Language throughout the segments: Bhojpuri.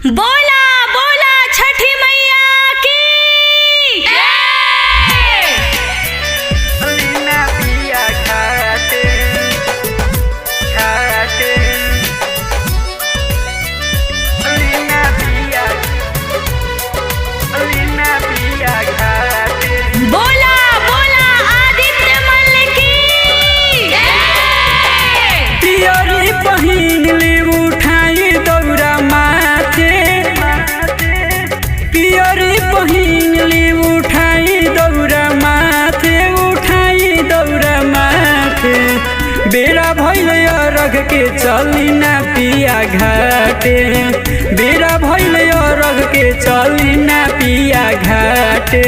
बोला बोला छठी मैया की लीना पिया घाटे घाटे लीना पिया घाटे। बोला बोला आदित्य मल की पियरी पहिन ली उठाई दौरा माथे पियरी पहिन ली उठाई दौरा माथे उठाई दौरा माथे बेरा भइल अरघ के चली ना पिया घाटे बेरा भइल अरघ के चली ना पिया घाटे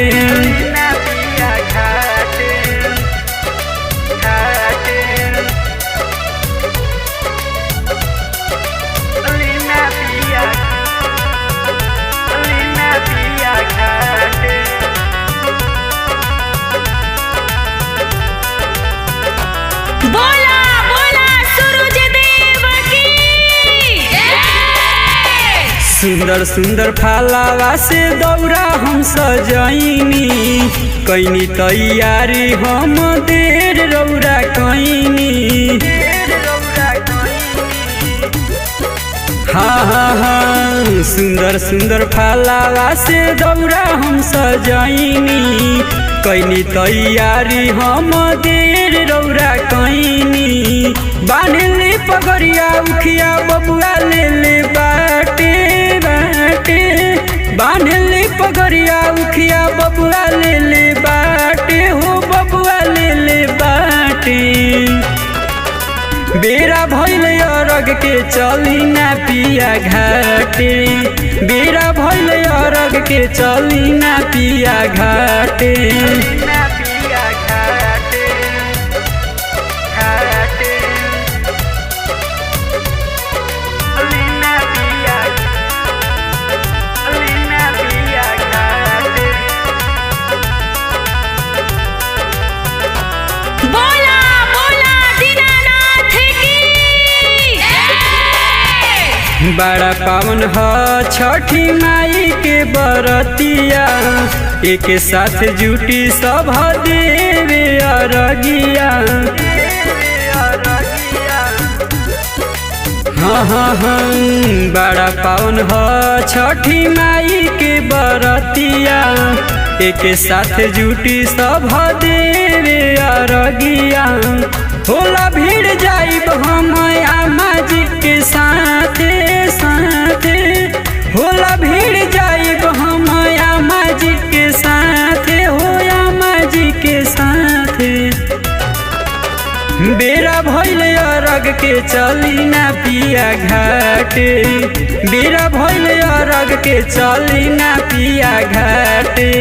बोला बोला सूरज देव की सुंदर सुंदर फालावा से दौरा हम सजैनी कैनी तैयारी हम देर रौरा कैनी हाँ सुंदर सुंदर फालावा से दौरा हम सजैनी कैनी तैयारी हम देर रौरा कैनी बांधले पगड़िया उखिया बबुआ ले ले बाटे बाटे बांधले पगड़िया उखिया बबुआ ले ले बाटे हो बबुआ ले ले बाटे बेरा भइल अरघ के चली ना पिया घाटे बेरा भइल अरघ के चली ना पिया घाटे बोला बोला दीनानाथ की बड़ा पावन ह छठी माई के बरतिया एक साथ जुटी सब देवे अरगिया हाँ बड़ा पावन ह छठी माई के बरतिया एक साथ जुटी सब देवे अरगिया होला भीड़ जाइब हम आमा जी के साथे साथे होला भीड़ जाइब हम आमा जी के साथे हो आमा जी के साथे बेरा भइल अरघ के चली ना पिया घाटे बेरा भइल अरघ के चली ना पिया घाटे।